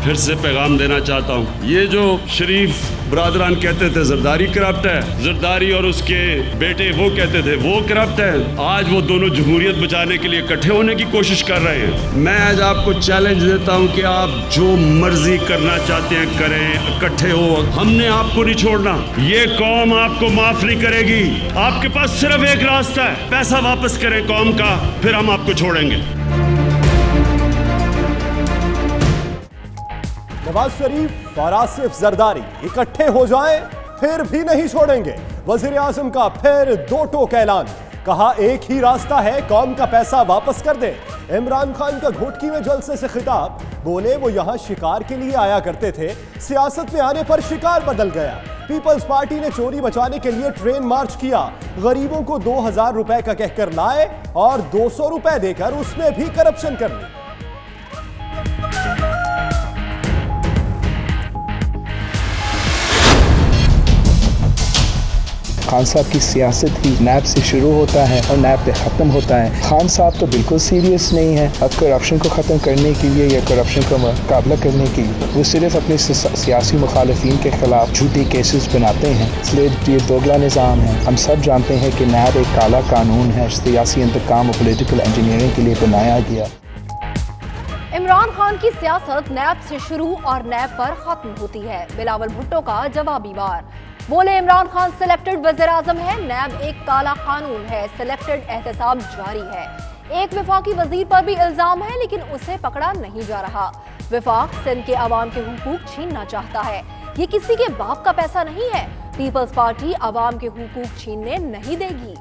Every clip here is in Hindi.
फिर से पैगाम देना चाहता हूँ, ये जो शरीफ ब्रादरान कहते थे जरदारी करप्ट है, जरदारी और उसके बेटे वो कहते थे वो करप्ट है, आज वो दोनों जमहूरियत बचाने के लिए इकट्ठे होने की कोशिश कर रहे हैं। मैं आज आपको चैलेंज देता हूँ कि आप जो मर्जी करना चाहते हैं करें, इकट्ठे हो, हमने आपको नहीं छोड़ना। ये कौम आपको माफ नहीं करेगी। आपके पास सिर्फ एक रास्ता है, पैसा वापस करें कौम का, फिर हम आपको छोड़ेंगे। नवाज शरीफ और आसिफ जरदारी इकट्ठे हो जाएं फिर भी नहीं छोड़ेंगे। वजीर आजम का फिर दो टोक ऐलान, कहा एक ही रास्ता है, कौम का पैसा वापस कर दे। इमरान खान का घोटकी में जलसे से खिताब, बोले वो यहां शिकार के लिए आया करते थे, सियासत में आने पर शिकार बदल गया। पीपल्स पार्टी ने चोरी बचाने के लिए ट्रेन मार्च किया, गरीबों को 2000 रुपए का कहकर लाए और 200 रुपए देकर उसमें भी करप्शन कर ली। खान साहब की सियासत ही नैब से शुरू होता है और नैब पे ख़त्म होता है। खान साहब तो बिल्कुल सीरियस नहीं है अब करप्शन को ख़त्म करने के लिए या करप्शन का मुकाबला करने के लिए। वो सिर्फ अपने सियासी मुखालिफिन के खिलाफ झूठी केसेस बनाते हैं, इसलिए ये दोगला निज़ाम है। हम सब जानते हैं कि नैब एक काला कानून है, सियासी इंतकाम और पॉलिटिकल इंजीनियरिंग के लिए बनाया गया। इमरान खान की सियासत नैब से शुरू और नैब पर खत्म होती है। बिलावल भुट्टो का जवाबी वार, बोले इमरान खान सिलेक्टेड वज़ीर आज़म है, नैब एक काला कानून है, सिलेक्टेड एहतसाब जारी है। एक वफाकी वजीर पर भी इल्जाम है लेकिन उसे पकड़ा नहीं जा रहा। वफाक सिंध के अवाम के हुकूक छीनना चाहता है, ये किसी के बाप का पैसा नहीं है। पीपल्स पार्टी अवाम के हुकूक छीनने नहीं देगी।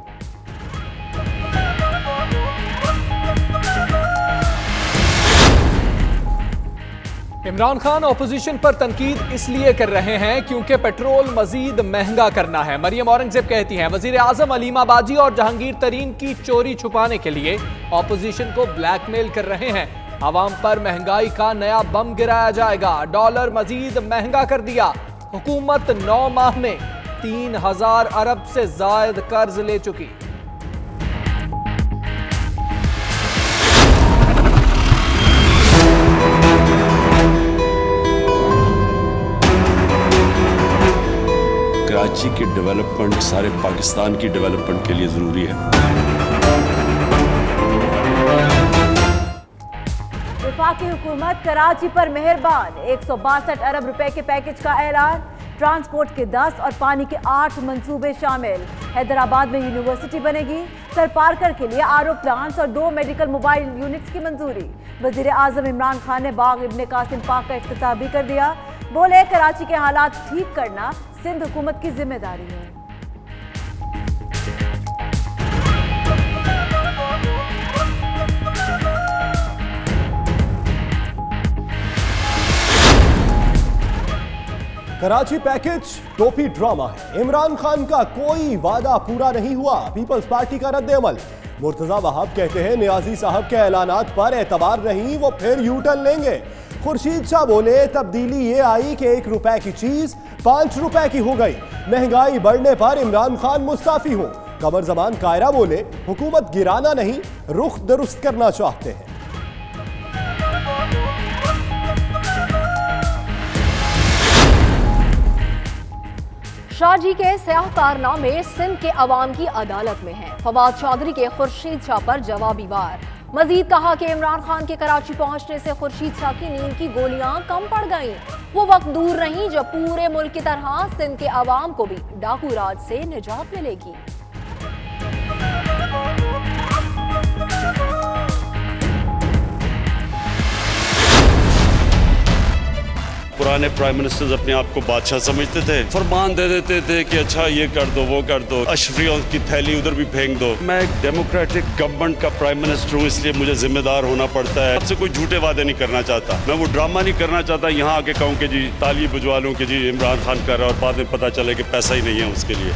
इमरान खान ऑपोजिशन पर तनकीद इसलिए कर रहे हैं क्योंकि पेट्रोल मजीद महंगा करना है। मरियम औरंगजेब कहती हैं वजीर आजम अलीमा बाजी और जहांगीर तरीन की चोरी छुपाने के लिए ऑपोजिशन को ब्लैकमेल कर रहे हैं। आवाम पर महंगाई का नया बम गिराया जाएगा, डॉलर मजीद महंगा कर दिया। हुकूमत 9 माह में 3000 अरब से ज्यादा कर्ज ले चुकी। कराची की डेवलपमेंट सारे पाकिस्तान की डेवलपमेंट के लिए जरूरी है। वफाकी हुकूमत कराची पर मेहरबान, 162 अरब रुपए के पैकेज का ऐलान। ट्रांसपोर्ट के 10 और पानी के 8 मंसूबे शामिल। हैदराबाद में यूनिवर्सिटी बनेगी। सरपारकर के लिए आरओ प्लांट्स और 2 मेडिकल मोबाइल यूनिट्स की मंजूरी। वजीर आजम इमरान खान ने बाग इब्ने कासिम पार्क का इफ्तिताह भी कर दिया। बोले कराची के हालात ठीक करना सिंध हुकूमत की जिम्मेदारी है। कराची पैकेज टोपी ड्रामा है, इमरान खान का कोई वादा पूरा नहीं हुआ। पीपल्स पार्टी का रद्द-ए-अमल, मुर्तजा वहाब कहते हैं नियाजी साहब के ऐलानात पर एतबार नहीं, वो फिर यू टर्न लेंगे। खुर्शीद शाह बोले तब्दीली ये आई कि 1 रुपए की चीज 5 रुपए की हो गई। महंगाई बढ़ने पर इमरान खान मुस्ताफी हो। कमर जमान कायरा बोले हुकूमत गिराना नहीं, रुख दुरुस्त करना चाहते हैं। शाहजी के स्याह कारनामे सिंध के अवाम की अदालत में हैं। फवाद चौधरी के खुर्शीद शाह पर जवाबी वार, मजीद कहा कि इमरान खान के कराची पहुंचने से खुर्शीद शाह की नींद की गोलियां कम पड़ गईं। वो वक्त दूर नहीं जब पूरे मुल्क की तरह सिंध के अवाम को भी डाकू राज से निजात मिलेगी। पुराने प्राइम मिनिस्टर्स अपने आप को बादशाह समझते थे, फरमान दे देते थे कि अच्छा ये कर दो वो कर दो, अशरियों की थैली उधर भी फेंक दो। मैं एक डेमोक्रेटिक गवर्नमेंट का प्राइम मिनिस्टर हूँ, इसलिए मुझे जिम्मेदार होना पड़ता है। आपसे कोई झूठे वादे नहीं करना चाहता, मैं वो ड्रामा नहीं करना चाहता यहाँ आके कहूँ कि जी ताली बुझवा लूँ कि जी इमरान खान कर रहा है और बाद में पता चले कि पैसा ही नहीं है उसके लिए।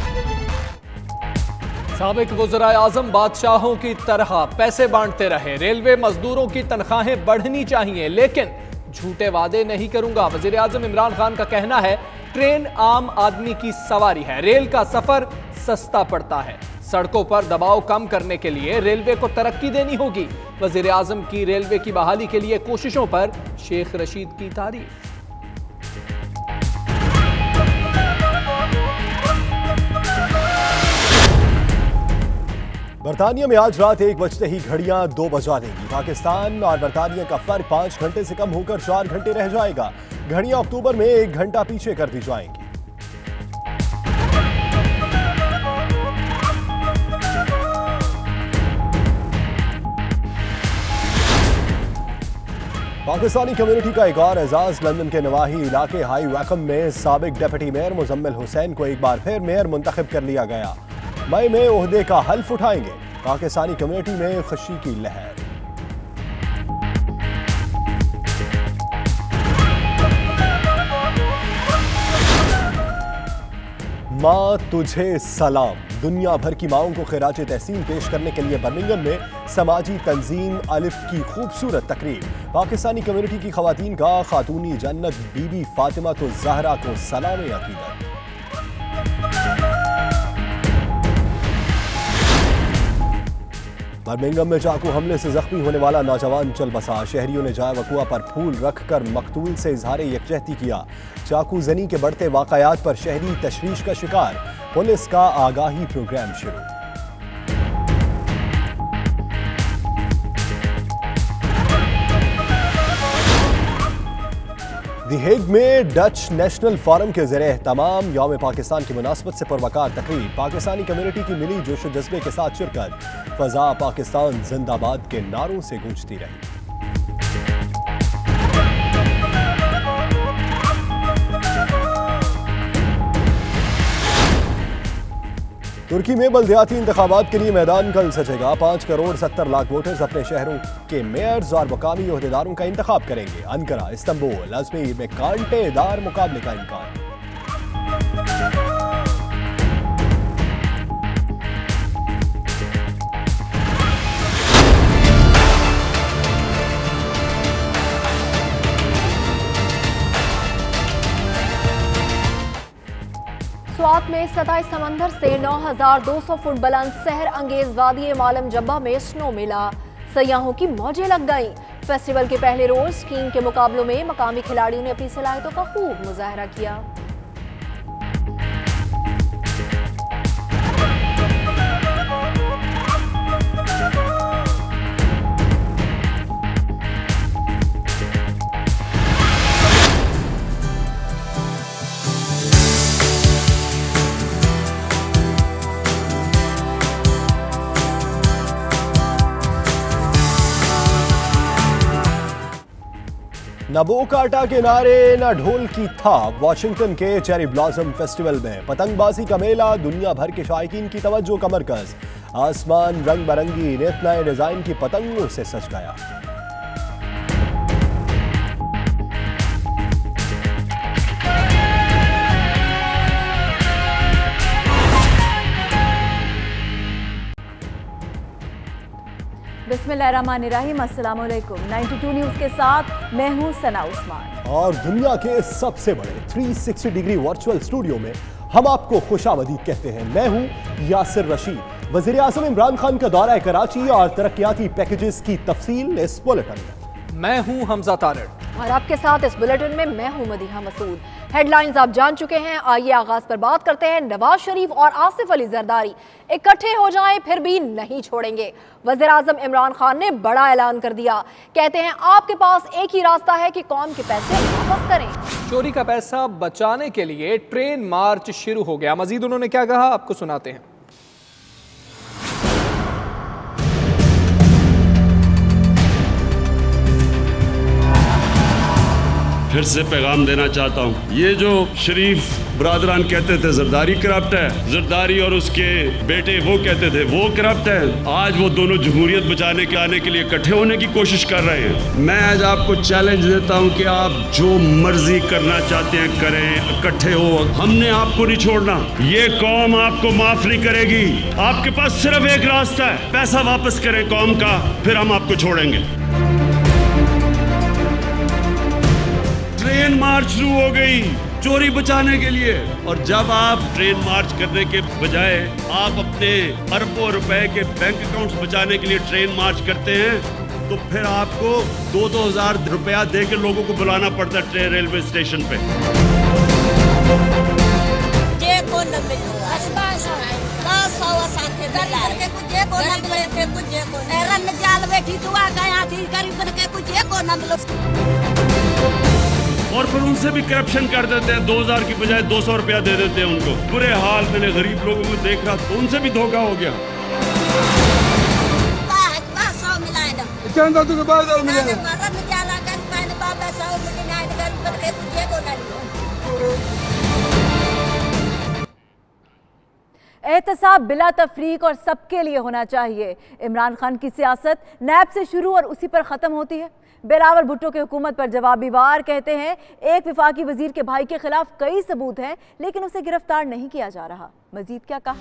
साबिक वज़ीर आज़म बादशाहों की तरह पैसे बांटते रहे। रेलवे मजदूरों की तनख्वाहें बढ़नी चाहिए लेकिन झूठे वादे नहीं करूंगा। वज़ीर आज़म इमरान खान का कहना है ट्रेन आम आदमी की सवारी है, रेल का सफर सस्ता पड़ता है। सड़कों पर दबाव कम करने के लिए रेलवे को तरक्की देनी होगी। वजीर आजम की रेलवे की बहाली के लिए कोशिशों पर शेख रशीद की तारीफ। बरतानिया में आज रात 1 बजते ही घड़ियां 2 बजा देंगी। पाकिस्तान और बरतानिया का फर्क 5 घंटे से कम होकर 4 घंटे रह जाएगा। घड़ियां अक्टूबर में 1 घंटा पीछे कर दी जाएंगी। पाकिस्तानी कम्युनिटी का एक और एजाज लंदन के नवाही इलाके हाई वैकम में साबिक डिप्टी मेयर मुजम्मिल हुसैन को एक बार फिर मेयर मुंतखब कर लिया गया। मई में ओहदे का हल्फ उठाएंगे। पाकिस्तानी कम्युनिटी में खुशी की लहर। माँ तुझे सलाम। दुनिया भर की माओं को खिराज तहसीन पेश करने के लिए बर्मिंघम में समाजी तंजीम अलिफ की खूबसूरत तकरीब। पाकिस्तानी कम्युनिटी की खवातीन का खातूनी जन्नत बीबी फातिमा तो ज़हरा को सलाम अकीदत। बर्मिंघम में चाकू हमले से जख्मी होने वाला नौजवान चल बसा। शहरियों ने जाए वकुआ पर फूल रखकर मकतूल से इजहार यकजहती किया। चाकू जनी के बढ़ते वाकयात पर शहरी तशवीश का शिकार। पुलिस का आगाही प्रोग्राम शुरू। दी हेग में डच नेशनल फोरम के ज़रिए तमाम यौम पाकिस्तान की मुनासबत से पुरवकार तकरीब। पाकिस्तानी कम्युनिटी की मिली जोश व जज्बे के साथ शिरकत। फजा पाकिस्तान जिंदाबाद के नारों से गूंजती रही। तुर्की में बल्दियाती इंतखाबात के लिए मैदान कल सजेगा। 5 करोड़ 70 लाख वोटर्स अपने शहरों के मेयर्स और मुकामी ओहदेदारों का इंतखाब करेंगे। अंकारा, इस्तांबुल, अजमेर में कांटेदार मुकाबले का इम्कान। स्वात में 27 समंदर से 9,200 फुट बुलंद सहर अंगेज वादी मालम जब्बा में स्नो मेला। सयाहों की मौजें लग गईं। फेस्टिवल के पहले रोज स्कीइंग के मुकाबलों में मकामी खिलाड़ियों ने अपनी सलाहियतों का खूब मुजाहरा किया। न बो काटा के नारे न ढोल की थाप। वाशिंगटन के चेरी ब्लॉसम फेस्टिवल में पतंगबाजी का मेला दुनिया भर के शायकीन की तवज्जो का मरकज। आसमान रंग बिरंगी नित नए डिजाइन की पतंगों से सज गया। बिस्मिल्लाहिर्रहमानिर्रहीम, अस्सलाम वालेकुम। 92 न्यूज़ के साथ मैं हूं सना उस्मान। और दुनिया के सबसे बड़े 360 डिग्री वर्चुअल स्टूडियो में हम आपको खुशामदीद कहते हैं। मैं हूं यासिर रशीद। वज़ीर आज़म इमरान खान का दौरा कराची और तरक्याती पैकेजेस की तफसील इस बुलेटिन में। मैं हूं हमजा तारड़ और आपके साथ इस बुलेटिन में मैं हूं मदीहा मसूद। हेडलाइंस आप जान चुके हैं। आइए आगाज पर बात करते हैं। नवाज शरीफ और आसिफ अली जरदारी इकट्ठे हो जाएं फिर भी नहीं छोड़ेंगे। वज़ीर आज़म इमरान खान ने बड़ा ऐलान कर दिया। कहते हैं आपके पास एक ही रास्ता है कि कौम के पैसे वापस करें। चोरी का पैसा बचाने के लिए ट्रेन मार्च शुरू हो गया। मजीद उन्होंने क्या कहा आपको सुनाते हैं। फिर से पैगाम देना चाहता हूँ, ये जो शरीफ ब्रादरान कहते थे जरदारी करप्ट है, जरदारी और उसके बेटे वो कहते थे वो करप्ट है, आज वो दोनों जमहूरियत बचाने के आने के लिए इकट्ठे होने की कोशिश कर रहे हैं। मैं आज आपको चैलेंज देता हूँ कि आप जो मर्जी करना चाहते हैं करें, इकट्ठे हो, हमने आपको नहीं छोड़ना। ये कौम आपको माफ नहीं करेगी। आपके पास सिर्फ एक रास्ता है, पैसा वापस करें कौम का, फिर हम आपको छोड़ेंगे। ट्रेन मार्च शुरू हो गई। चोरी बचाने के लिए। और जब आप ट्रेन मार्च करने के बजाय आप अपने अरबों रुपए के बैंक अकाउंट्स बचाने के लिए ट्रेन मार्च करते हैं, तो फिर आपको 2-2 हजार रुपया दे के लोगों को बुलाना पड़ता है ट्रेन रेलवे स्टेशन पे। और फिर उनसे भी करप्शन कर देते हैं, 2000 की बजाय 200 रुपया दे देते हैं उनको। बुरे हाल मैंने गरीब लोगों को देख रहा, तो उनसे भी धोखा हो गया। एहतसाब बिला तफरीक और सबके लिए होना चाहिए। इमरान खान की सियासत नैब से शुरू और उसी पर ख़त्म होती है। बिलावल भुट्टो की हुकूमत पर जवाबी वार कहते हैं, एक विफाकी वजीर के भाई के खिलाफ कई सबूत हैं लेकिन उसे गिरफ्तार नहीं किया जा रहा। मजीद क्या कहा?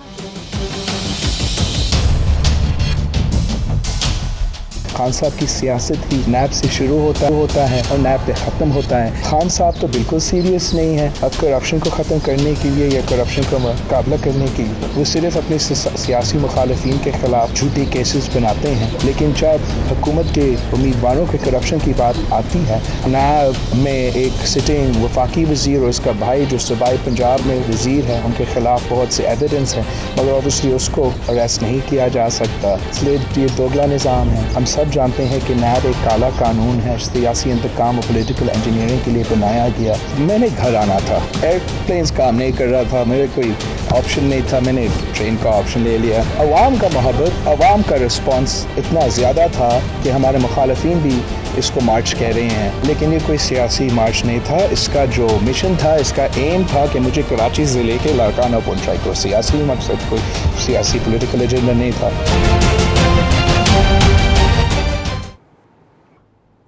खान साहब की सियासत ही नैब से शुरू होता है और नैब पे ख़त्म होता है। खान साहब तो बिल्कुल सीरियस नहीं है अब करप्शन को ख़त्म करने के लिए या करप्शन का मुकाबला करने के लिए। वो सिर्फ अपने सियासी मुखालिफिन के खिलाफ झूठी केसेस बनाते हैं, लेकिन जब हुकूमत के उम्मीदवारों के करप्शन की बात आती है, नैब में एक सिटिंग वफाकी वजीर और उसका भाई जो सूबाई पंजाब में वजीर है, उनके खिलाफ बहुत से एविडेंस हैं, मगर ऑब्वियसली उसको अरेस्ट नहीं किया जा सकता। इसलिए ये दोगला निज़ाम है। हम सब जानते हैं कि नैब एक काला कानून है, सियासी इंतकाम और पॉलिटिकल इंजीनियरिंग के लिए बनाया गया। मैंने घर आना था, एयरप्लेन्स काम नहीं कर रहा था, मेरे कोई ऑप्शन नहीं था, मैंने ट्रेन का ऑप्शन ले लिया। अवाम का मोहब्बत, अवाम का रिस्पॉन्स इतना ज़्यादा था कि हमारे मुखालिफिन भी इसको मार्च कह रहे हैं, लेकिन ये कोई सियासी मार्च नहीं था। इसका जो मिशन था, इसका एम था कि मुझे कराची ज़िले के लाड़काना पहुँचाए। कोई सियासी मकसद, कोई सियासी पॉलिटिकल एजेंडा नहीं था।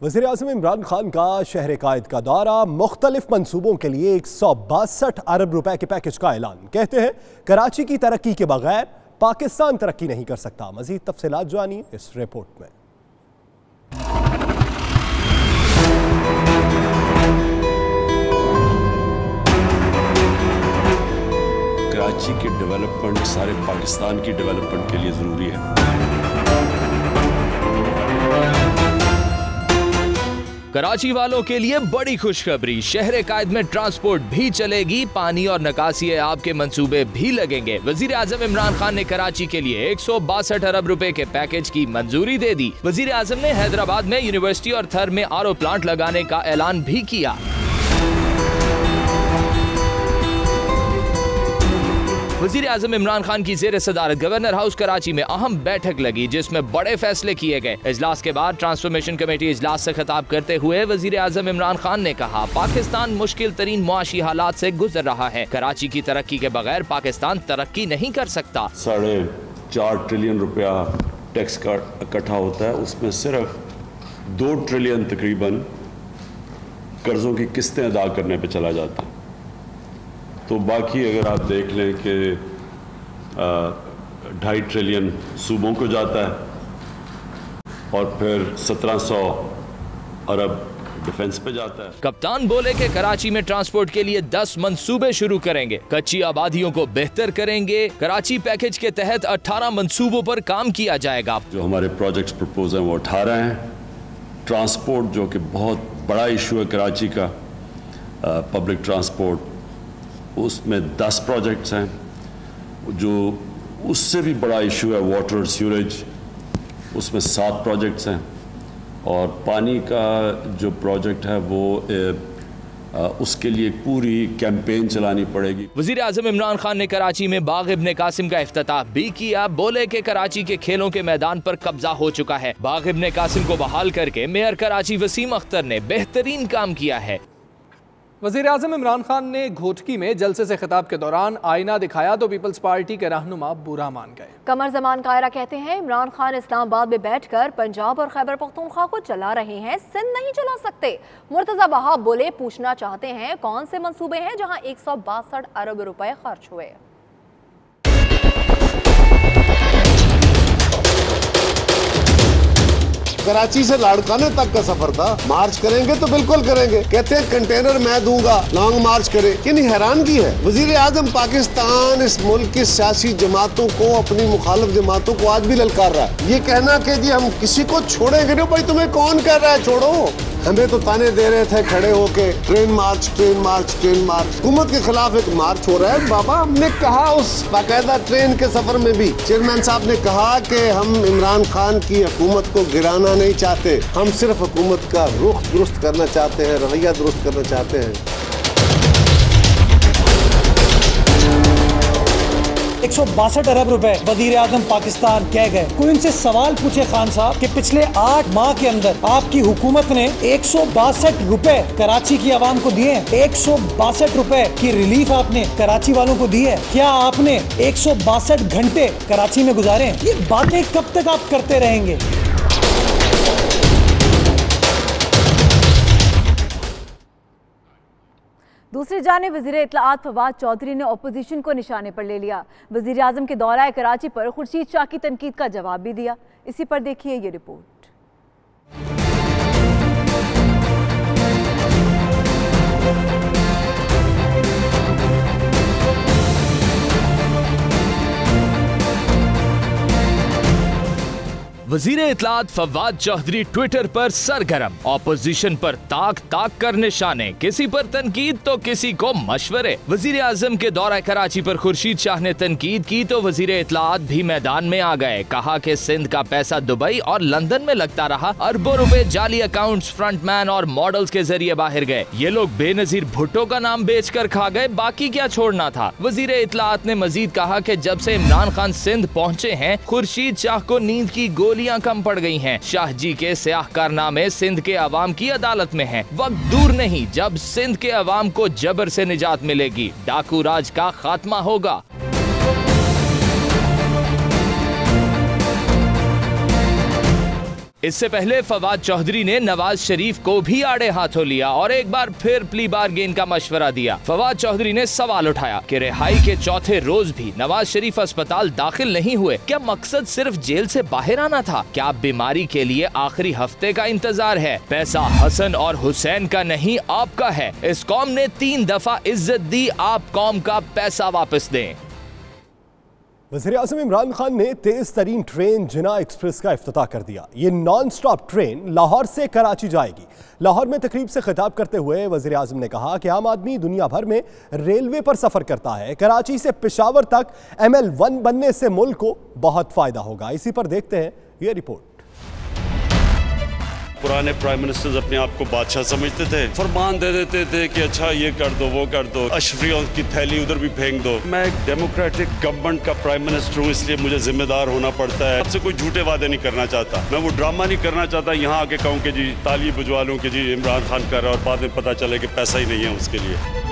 वज़ीर-ए-आज़म इमरान खान का शहर कायद का दौरा, मुख्तलिफ मंसूबों के लिए 162 अरब रुपए के पैकेज का ऐलान। कहते हैं कराची की तरक्की के बगैर पाकिस्तान तरक्की नहीं कर सकता। मजीद तफसीलात जानिए इस रिपोर्ट में। कराची की डेवलपमेंट सारे पाकिस्तान की डेवलपमेंट के लिए ज़रूरी है। कराची वालों के लिए बड़ी खुशखबरी, शहर कायद में ट्रांसपोर्ट भी चलेगी, पानी और नकासी आब के मंसूबे भी लगेंगे। वजीर आजम इमरान खान ने कराची के लिए 162 अरब रुपए के पैकेज की मंजूरी दे दी। वजीर आजम ने हैदराबाद में यूनिवर्सिटी और थर में आरओ प्लांट लगाने का ऐलान भी किया। वजीर आजम इमरान खान की जेर सदारत गवर्नर हाउस कराची में अहम बैठक लगी, जिसमें बड़े फैसले किए गए। इजलास के बाद ट्रांसफॉर्मेशन कमेटी इजलास से खिताब करते हुए वजीर आजम इमरान खान ने कहा, पाकिस्तान मुश्किल तरीन मुआशी हालात से गुजर रहा है। कराची की तरक्की के बगैर पाकिस्तान तरक्की नहीं कर सकता। 4.5 ट्रिलियन रुपया टैक्स का इकट्ठा होता है, उसमें सिर्फ 2 ट्रिलियन तकरीबन कर्जों की किस्तें अदा करने पे चला जाता है। तो बाकी अगर आप देख लें कि 2.5 ट्रिलियन सूबों को जाता है और फिर 1700 अरब डिफेंस पे जाता है। कप्तान बोले कि कराची में ट्रांसपोर्ट के लिए 10 मंसूबे शुरू करेंगे, कच्ची आबादियों को बेहतर करेंगे। कराची पैकेज के तहत 18 मंसूबों पर काम किया जाएगा। जो हमारे प्रोजेक्ट्स प्रपोज हैं वो 18 हैं। ट्रांसपोर्ट जो कि बहुत बड़ा इशू है कराची का, पब्लिक ट्रांसपोर्ट, उसमें 10 प्रोजेक्ट्स हैं। जो उससे भी बड़ा इशू है वाटर सीवरेज, उसमें 7 प्रोजेक्ट्स हैं। और पानी का जो प्रोजेक्ट है वो उसके लिए पूरी कैंपेन चलानी पड़ेगी। वजीर आजम इमरान खान ने कराची में बाग इब्ने कासिम का इफ्तिताह भी किया। बोले कि कराची के खेलों के मैदान पर कब्जा हो चुका है। बाग इब्ने कासिम को बहाल करके मेयर कराची वसीम अख्तर ने बेहतरीन काम किया है। वज़ीर आज़म इमरान खान ने घोटकी में जलसे से खिताब के दौरान आईना दिखाया तो पीपल्स पार्टी के रहनुमा बुरा मान गए। कमर जमान कायरा कहते हैं, इमरान खान इस्लामाबाद में बैठकर पंजाब और खैबर पख्तूनख्वा को चला रहे हैं, सिंध नहीं चला सकते। मुर्तजा वहाब बोले, पूछना चाहते हैं कौन से मंसूबे हैं जहां 162 अरब रुपए खर्च हुए। कराची से लाड़काने तक का सफर था। मार्च करेंगे तो बिल्कुल करेंगे, कहते हैं कंटेनर मैं दूंगा, लॉन्ग मार्च करे। यानी हैरानगी है, वजीर आजम पाकिस्तान इस मुल्क की सियासी जमातों को, अपनी मुखालिफ जमातों को आज भी ललकार रहा है। ये कहना कि जी हम किसी को छोड़ेंगे नहीं, भाई तुम्हें कौन कह रहा है छोड़ो? हमें तो ताने दे रहे थे खड़े होके, ट्रेन मार्च ट्रेन मार्च ट्रेन मार्च। हुकूमत के खिलाफ एक मार्च हो रहा है। बाबा हमने कहा उस बाकायदा ट्रेन के सफर में भी चेयरमैन साहब ने कहा कि हम इमरान खान की हुकूमत को गिराना नहीं चाहते, हम सिर्फ हुकूमत का रुख दुरुस्त करना चाहते हैं, रवैया दुरुस्त करना चाहते हैं। 162 अरब रुपए वजीर आजम पाकिस्तान कह गए। कोई उनसे सवाल पूछे खान साहब कि पिछले 8 माह के अंदर आपकी हुकूमत ने 162 रुपए कराची की आवाम को दिए। 162 रुपए की रिलीफ आपने कराची वालों को दी है। क्या आपने 162 घंटे कराची में गुजारे? ये बातें कब तक आप करते रहेंगे? दूसरी जानिब वज़ीर इत्तलाआत फवाद चौधरी ने अपोजिशन को निशाने पर ले लिया। वज़ीर आज़म के दौरा कराची पर खुर्शीद शाह की तनकीद का जवाब भी दिया। इसी पर देखिए ये रिपोर्ट। वजीर इत्तलाआत फवाद चौधरी ट्विटर पर सरगर्म, ऑपोजिशन पर ताक ताक कर निशाने, किसी पर तनकीद तो किसी को मशवरे। वजीर आजम के दौरा कराची पर खुर्शीद शाह ने तनकीद की तो वजीर इत्तलाआत भी मैदान में आ गए। कहा कि सिंध का पैसा दुबई और लंदन में लगता रहा, अरबों रुपए जाली अकाउंट्स, फ्रंटमैन और मॉडल्स के जरिए बाहर गए। ये लोग बेनजीर भुट्टो का नाम बेचकर खा गए, बाकी क्या छोड़ना था। वजीर इत्तलाआत ने मजीद कहा कि जब से इमरान खान सिंध पहुंचे हैं, खुर्शीद शाह को नींद की गोलियां कम पड़ गई हैं। शाह जी के स्याह कारनामे सिंध के अवाम की अदालत में हैं। वक्त दूर नहीं जब सिंध के अवाम को जबर से निजात मिलेगी, डाकू राज का खात्मा होगा। इससे पहले फवाद चौधरी ने नवाज शरीफ को भी आड़े हाथों लिया और एक बार फिर प्ली बारगेन का मशवरा दिया। फवाद चौधरी ने सवाल उठाया कि रिहाई के चौथे रोज भी नवाज शरीफ अस्पताल दाखिल नहीं हुए, क्या मकसद सिर्फ जेल से बाहर आना था? क्या बीमारी के लिए आखिरी हफ्ते का इंतजार है? पैसा हसन और हुसैन का नहीं, आपका है। इस कौम ने 3 दफा इज्जत दी, आप कौम का पैसा वापस दें। वज़ीर आज़म इमरान खान ने तेज तरीन ट्रेन जिना एक्सप्रेस का इफ्तिताह कर दिया। ये नॉन स्टॉप ट्रेन लाहौर से कराची जाएगी। लाहौर में तकरीब से खिताब करते हुए वज़ीर आज़म ने कहा कि आम आदमी दुनिया भर में रेलवे पर सफ़र करता है, कराची से पेशावर तक ML1 बनने से मुल्क को बहुत फ़ायदा होगा। इसी पर देखते हैं ये रिपोर्ट। पुराने प्राइम मिनिस्टर्स अपने आप को बादशाह समझते थे, फरमान दे देते थे कि अच्छा ये कर दो वो कर दो, अशरियों की थैली उधर भी फेंक दो। मैं एक डेमोक्रेटिक गवर्नमेंट का प्राइम मिनिस्टर हूँ, इसलिए मुझे जिम्मेदार होना पड़ता है। आपसे कोई झूठे वादे नहीं करना चाहता, मैं वो ड्रामा नहीं करना चाहता यहाँ आके कहूँ कि जी ताली बुझवा लूँ कि जी इमरान खान कर रहा है और बाद में पता चले कि पैसा ही नहीं है उसके लिए।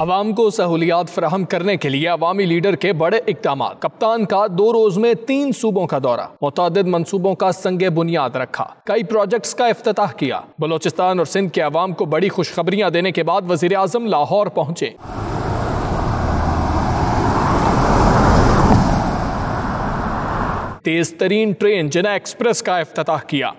अवाम को सहूलियात फराहम करने के लिए अवामी लीडर के बड़े इक़दाम। कप्तान का 2 रोज में 3 सूबों का दौरा, मुतादिद मंसूबों का संगे बुनियाद रखा, कई प्रोजेक्ट्स का इफ्तिताह किया। बलोचिस्तान और सिंध के अवाम को बड़ी खुशखबरियां देने के बाद वजीर आजम लाहौर पहुंचे। तेज तरीन ट्रेन जिना एक्सप्रेस का इफ्तिताह किया।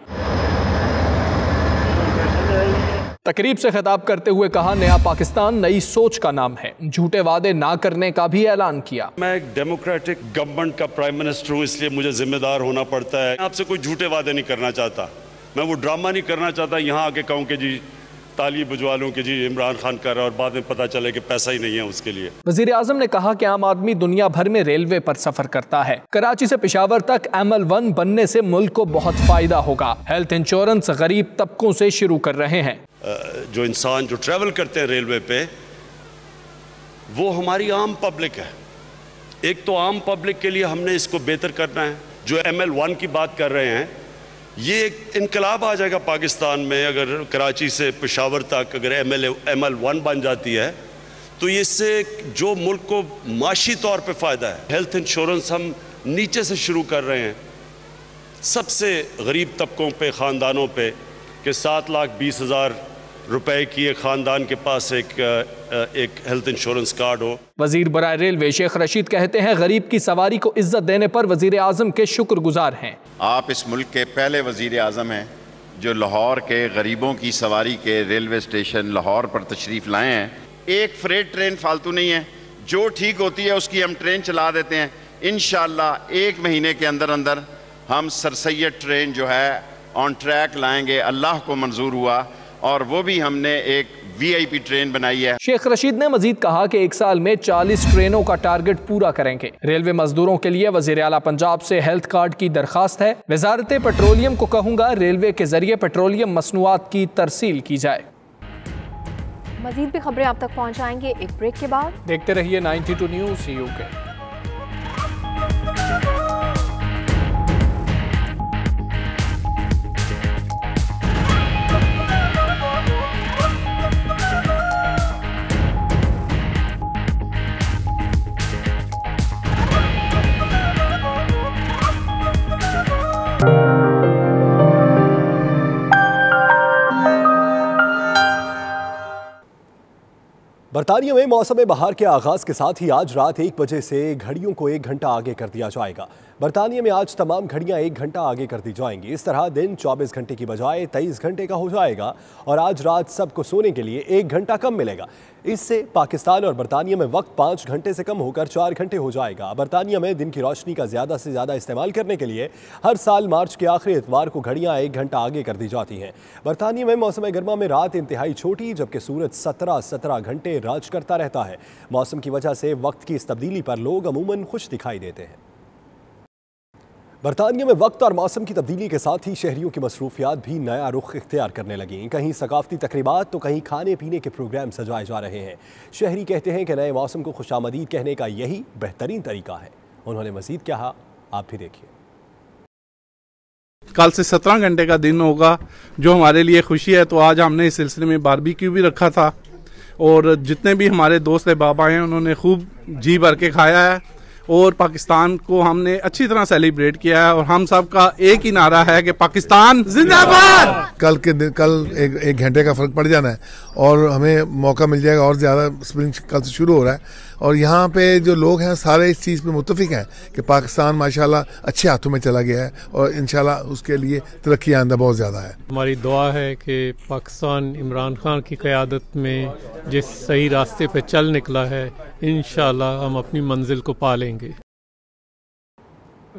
तकरीब से खिताब करते हुए कहा, नया पाकिस्तान नई सोच का नाम है, झूठे वादे ना करने का भी ऐलान किया। मैं एक डेमोक्रेटिक गवर्नमेंट का प्राइम मिनिस्टर हूँ, इसलिए मुझे जिम्मेदार होना पड़ता है। आपसे कोई झूठे वादे नहीं करना चाहता, मैं वो ड्रामा नहीं करना चाहता यहाँ आके कहूँ कि जी ताली बुझवा लूँ कि जी इमरान खान कर रहा है और बाद में पता चले कि पैसा ही नहीं है उसके लिए। वजीर आजम ने कहा कि आम आदमी दुनिया भर में रेलवे पर सफर करता है, कराची से पेशावर तक ML1 बनने से मुल्क को बहुत फायदा होगा। हेल्थ इंश्योरेंस गरीब तबकों से शुरू कर रहे हैं। जो इंसान जो ट्रैवल करते हैं रेलवे पे, वो हमारी आम पब्लिक है। एक तो आम पब्लिक के लिए हमने इसको बेहतर करना है। जो ML1 की बात कर रहे हैं, ये एक इनकलाब आ जाएगा पाकिस्तान में। अगर कराची से पेशावर तक अगर ML1 बन जाती है तो इससे जो मुल्क को माशी तौर पे फ़ायदा है। हेल्थ इंश्योरेंस हम नीचे से शुरू कर रहे हैं, सबसे गरीब तबकों पे, ख़ानदानों पे, कि 7,20,000 रुपए की एक ख़ानदान के पास एक हेल्थ इंश्योरेंस कार्ड हो। वजीर बराए रेलवे शेख रशीद कहते हैं गरीब की सवारी को इज्जत देने पर वजीर आजम के शुक्रगुजार हैं। आप इस मुल्क के पहले वजीर आजम हैं जो लाहौर के गरीबों की सवारी के रेलवे स्टेशन लाहौर पर तशरीफ़ लाए हैं। एक फ्रेट ट्रेन फालतू नहीं है, जो ठीक होती है उसकी हम ट्रेन चला देते हैं। इंशाअल्लाह 1 महीने के अंदर अंदर हम सर सैयद ट्रेन जो है ऑन ट्रैक लाएंगे। अल्लाह को मंजूर हुआ और वो भी हमने एक VIP ट्रेन बनाई है। शेख रशीद ने मजीद कहा कि 1 साल में 40 ट्रेनों का टारगेट पूरा करेंगे। रेलवे मजदूरों के लिए वजीर आला पंजाब से हेल्थ कार्ड की दरखास्त है। वजारत पेट्रोलियम को कहूंगा रेलवे के जरिए पेट्रोलियम मसनूआत की तरसील की जाए। मजीद भी खबरें आप तक पहुंचाएंगे एक ब्रेक के बाद। देखते रहिए 92 न्यूज़ UK। बरतानिया में मौसम बहार के आगाज के साथ ही आज रात 1 बजे से घड़ियों को 1 घंटा आगे कर दिया जाएगा। बरतानिया में आज तमाम घड़ियां 1 घंटा आगे कर दी जाएंगी। इस तरह दिन 24 घंटे की बजाय 23 घंटे का हो जाएगा और आज रात सबको सोने के लिए 1 घंटा कम मिलेगा। इससे पाकिस्तान और बरतानिया में वक्त 5 घंटे से कम होकर 4 घंटे हो जाएगा। बरतानिया में दिन की रोशनी का ज़्यादा से ज़्यादा इस्तेमाल करने के लिए हर साल मार्च के आखिरी इतवार को घड़ियां 1 घंटा आगे कर दी जाती हैं। बरतानिया में मौसम गर्मा में रात इंतहाई छोटी जबकि सूरज 17 घंटे राज करता रहता है। मौसम की वजह से वक्त की इस तब्दीली पर लोग अमूमन खुश दिखाई देते हैं। बरतानिया में वक्त और मौसम की तब्दीली के साथ ही शहरियों की मसरूफियात भी नया रुख इख्तियार करने लगी। कहीं सकाफती तकरीबात तो कहीं खाने पीने के प्रोग्राम सजाए जा रहे हैं। शहरी कहते हैं कि नए मौसम को खुशामदीद कहने का यही बेहतरीन तरीका है। उन्होंने मजीद कहा, आप भी देखिए। कल से 17 घंटे का दिन होगा जो हमारे लिए खुशी है। तो आज हमने इस सिलसिले में बारबेक्यू भी रखा था और जितने भी हमारे दोस्त बाबा हैं उन्होंने खूब जी भर के खाया है और पाकिस्तान को हमने अच्छी तरह सेलिब्रेट किया है और हम सब का एक ही नारा है कि पाकिस्तान जिंदाबाद। कल एक घंटे का फर्क पड़ जाना है और हमें मौका मिल जाएगा और ज़्यादा। स्प्रिंग कल से शुरू हो रहा है और यहाँ पे जो लोग हैं सारे इस चीज़ पे मुत्तफिक हैं कि पाकिस्तान माशाल्लाह अच्छे हाथों में चला गया है और इंशाल्लाह उसके लिए तरक्की आइंदा बहुत ज़्यादा है। हमारी दुआ है कि पाकिस्तान इमरान खान की क़यादत में जिस सही रास्ते पे चल निकला है इंशाल्लाह हम अपनी मंजिल को पा लेंगे।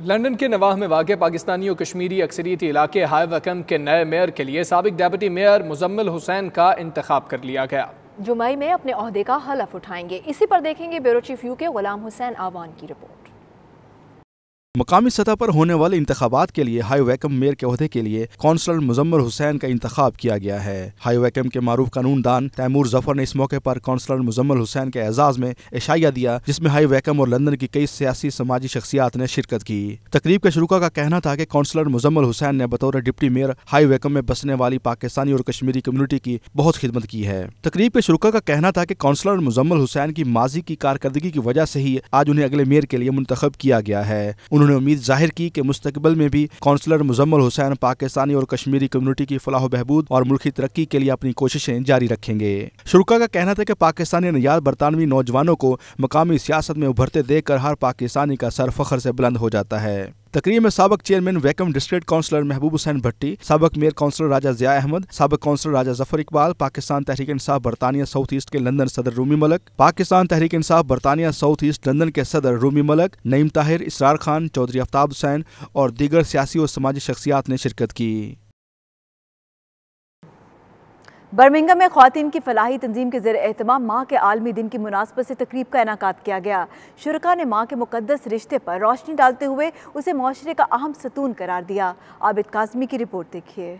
लंदन के नवाह में वाक़ पाकिस्तानी कश्मीरी अक्सरियती इलाके हाई वैकम के नए मेयर के लिए साबिक डेप्यूटी मेयर मुजम्मिल हुसैन का इंतखाब कर लिया गया, जो मई में अपने ओहदे का हलफ उठाएंगे। इसी पर देखेंगे bureau chief UK Ghulam Hussain आवान की रिपोर्ट। मकामी सतह पर होने वाले इंतखाबात के लिए हाई वैकम मेयर के ओहदे के लिए कौंसलर मुजम्मिल हुसैन का इंतखाब किया गया है। हाई वैकम के मारूफ कानूनदान तैमूर जफर ने इस मौके पर कौंसलर मुजम्मिल हुसैन के एजाज में इशाया दिया, जिसमें हाई वैकम और लंदन की कई सियासी समाजी शख्सियात ने शिरकत की। तकरीब के शुरुका का कहना था कि कौंसलर मुजम्मिल हुसैन ने बतौर डिप्टी मेयर हाई वैकम में बसने वाली पाकिस्तानी और कश्मीरी कम्युनिटी की बहुत खिदमत की है। तकरीब के शुरुका का कहना था कि कौंसलर मुजम्मिल हुसैन की माजी की कारकर्दगी की वजह से ही आज उन्हें अगले मेयर के लिए मुंतखब किया गया है। उन्होंने उम्मीद जाहिर की कि मुस्तकबिल में भी कौंसलर मुजम्मिल हुसैन पाकिस्तानी और कश्मीरी कम्युनिटी की फलाह बहबूद और मुल्की तरक्की के लिए अपनी कोशिशें जारी रखेंगे। शुरुका का कहना था कि पाकिस्तानी नियाद बरतानवी नौजवानों को मकामी सियासत में उभरते देखकर हर पाकिस्तानी का सर फख्र से बुलंद हो जाता है। तकरीब में साबिक चेयरमैन वैकम डिस्ट्रिक्ट काउंसलर महबूब हुसैन भट्टी, साबिक मेयर काउंसलर राजा ज़िया अहमद, साबिक काउंसलर राजा जफर इकबाल, पाकिस्तान तहरीक इंसाफ बरतानिया साउथ ईस्ट के लंदन सदर रूमी मलक, पाकिस्तान तहरीक इंसाफ बरतानिया साउथ ईस्ट लंदन के सदर रूमी मलक, नईम ताहिर, इसरार खान, चौधरी आफ्ताब हुसैन और दीगर सियासी और समाजी शख्सियात ने शिरकत की। बर्मिंघम में ख्वातीन की फलाही तंजीम के ज़ेर एहतमाम माँ के आलमी दिन की मुनासबत से तकरीब का इनाकात किया गया। शुरका ने माँ के मुकद्दस रिश्ते पर रोशनी डालते हुए उसे मुआशरे का अहम सतून करार दिया। आबिद काज़मी की रिपोर्ट देखिए।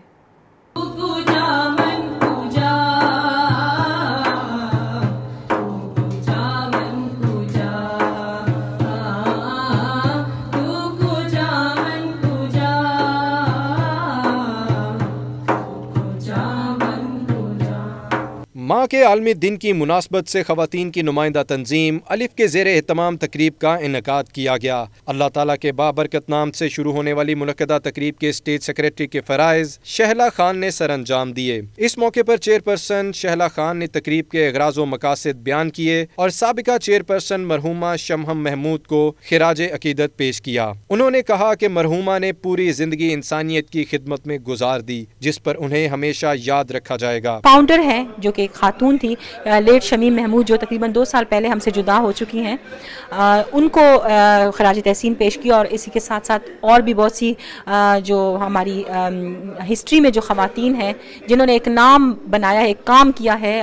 माँ माह के आलमी दिन की मुनासबत से खवातीन की नुमाइंदा तंजीम अलिफ के ज़ेर एहतमाम तकरीब का इनेकाद किया गया। अल्लाह ताला के बाबरकत नाम से शुरू होने वाली मुनक्कदा तकरीब के स्टेट सेक्रेटरी के फ़राइज़ शहला खान ने सर अंजाम दिए। इस मौके पर चेयरपर्सन शहला खान ने तकरीब के अगराज़ व मकासद बयान किए और साबिका चेयरपर्सन मरहूमा शमहम महमूद को खिराज अकीदत पेश किया। उन्होंने कहा कि मरहूमा ने पूरी जिंदगी इंसानियत की खिदमत में गुजार दी, जिस पर उन्हें हमेशा याद रखा जाएगा। फाउंडर है जो कि खातून थी, लेट शमीम महमूद, जो तकरीबन 2 साल पहले हमसे जुदा हो चुकी हैं, उनको खराज तहसीन पेश किया। और इसी के साथ साथ और भी बहुत सी जो हमारी हिस्ट्री में जो ख़वातीन हैं जिन्होंने एक नाम बनाया है, एक काम किया है,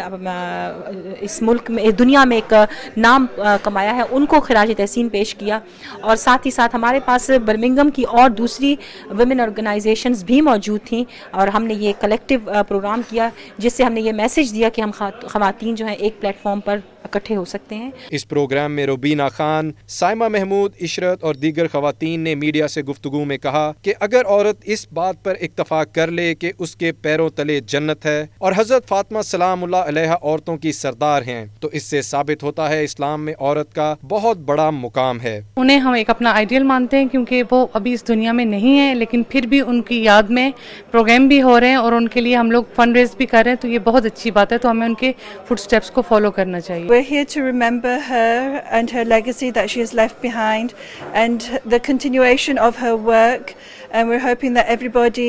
इस मुल्क में, इस दुनिया में एक नाम कमाया है, उनको खराज तहसीन पेश किया। और साथ ही साथ हमारे पास बर्मिंघम की और दूसरी वुमेन ऑर्गेनाइजेशंस भी मौजूद थीं और हमने ये कलेक्टिव प्रोग्राम किया जिससे हमने ये मैसेज दिया कि हम ख़वातीन जो हैं एक प्लेटफॉर्म पर इकट्ठे हो सकते हैं। इस प्रोग्राम में रुबीना खान, साइमा महमूद, इशरत और दीगर ख़वातीन ने मीडिया से गुफ्तगू में कहा कि अगर औरत इस बात पर इत्तफाक कर ले कि उसके पैरों तले जन्नत है और हज़रत फातिमा सलामुल्लाह अलैहा औरतों की सरदार हैं, तो इससे साबित होता है इस्लाम में औरत का बहुत बड़ा मुकाम है। उन्हें हम एक अपना आइडियल मानते हैं क्योंकि वो अभी इस दुनिया में नहीं है, लेकिन फिर भी उनकी याद में प्रोग्राम भी हो रहे हैं और उनके लिए हम लोग फंड रेज भी कर रहे हैं, तो ये बहुत अच्छी बात है। तो हमें उनके फुटस्टेप्स को फॉलो करना चाहिए। We're here to remember her and her legacy that she has left behind and the continuation of her work, and we're hoping that everybody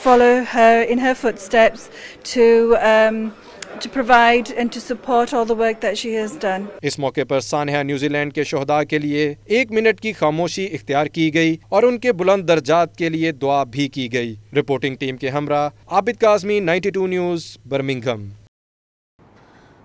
follow her in her footsteps to provide and to support all the work that she has done. इस मौके पर सानिया न्यूजीलैंड के शोहदा के लिए 1 मिनट की खामोशी इख्तियार की गई और उनके बुलंद दर्जात के लिए दुआ भी की गई। रिपोर्टिंग टीम के हमरा Abid Kazmi, 92 news, Birmingham.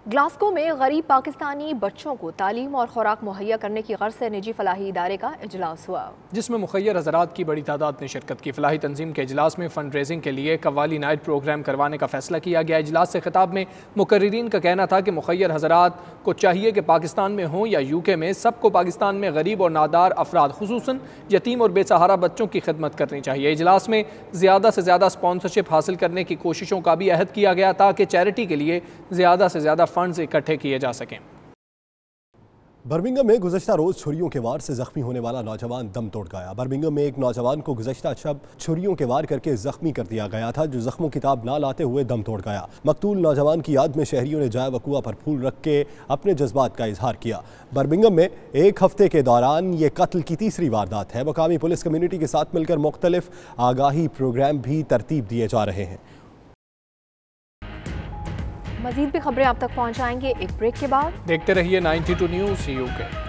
Glasgow में गरीब पाकिस्तानी बच्चों को तालीम और खुराक मुहैया करने की गर्ज से निजी फलाही इदारे का इजलास हुआ, जिसमें मुखय्यर हज़रात की बड़ी तादाद ने शिरकत की। फलाही तंजीम के इजलास में फंड रेजिंग के लिए कव्वाली नाइट प्रोग्राम करवाने का फैसला किया गया। इजलास से खिताब में मुकर्रिरीन का कहना था कि मुखय्यर हज़रात को चाहिए कि पाकिस्तान में हों या यूके में, सबको पाकिस्तान में गरीब और नादार अफराद, खुसूसन यतीम और बेसहारा बच्चों की खिदमत करनी चाहिए। इजलास में ज़्यादा से ज़्यादा स्पॉन्सरशिप हासिल करने की कोशिशों का भी अहद किया गया ताकि चैरिटी के लिए ज़्यादा से ज़्यादा फंड्स इकट्ठे किए जा सकें। बर्मिंघम में गुज़श्ता रोज़ छुरियों के वार से जख्मी होने वाला नौजवान दम तोड़ गया। बर्मिंघम में एक नौजवान को गुज़श्ता शब छुरियों के वार करके जख्मी कर दिया गया था, जो जख्मों की ताब ना लाते हुए दम तोड़ गया। मकतूल नौजवान की याद में शहरियों ने जाए वकुआ पर फूल रख के अपने जज्बात का इजहार किया। बर्मिंघम में एक हफ्ते के दौरान ये कत्ल की तीसरी वारदात है। मकामी पुलिस कम्यूनिटी के साथ मिलकर मुख्तलिफ आगाही प्रोग्राम भी तरतीब दिए जा रहे हैं। मजीद भी खबरें आप तक पहुंचाएंगे एक ब्रेक के बाद। देखते रहिए 92 news UK.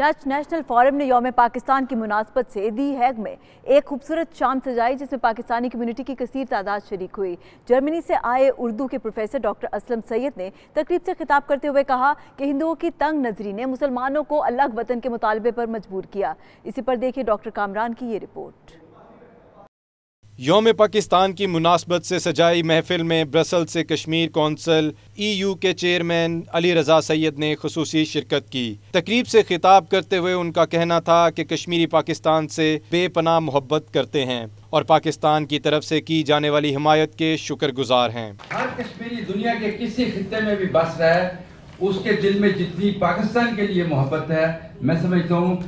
Dutch national forum ने यौम पाकिस्तान की मुनासबत से दी हैग में एक खूबसूरत शाम सजाई, जिसमें पाकिस्तानी कम्युनिटी की कसीर तादाद शरीक हुई। जर्मनी से आए उर्दू के प्रोफेसर डॉक्टर असलम सैयद ने तकरीब से खिताब करते हुए कहा कि हिंदुओं की तंग नजरी ने मुसलमानों को अलग वतन के मुतालबे पर मजबूर किया। इसी पर देखिए डॉक्टर कामरान की ये रिपोर्ट। यौम पाकिस्तान की मुनासबत से सजाई महफिल में ब्रसल से कश्मीर कौंसिल EU के चेयरमैन अली रजा सैयद ने खुसूसी शिरकत की। तकरीब से खिताब करते हुए उनका कहना था कि कश्मीरी पाकिस्तान से बेपनाह मोहब्बत करते हैं और पाकिस्तान की तरफ से की जाने वाली हिमायत के शुक्रगुजार हैं। हर कश्मीरी दुनिया के किसी खित्ते में भी बस रहा है, उसके दिल में जितनी पाकिस्तान के लिए मोहब्बत है, मैं समझता हूँ,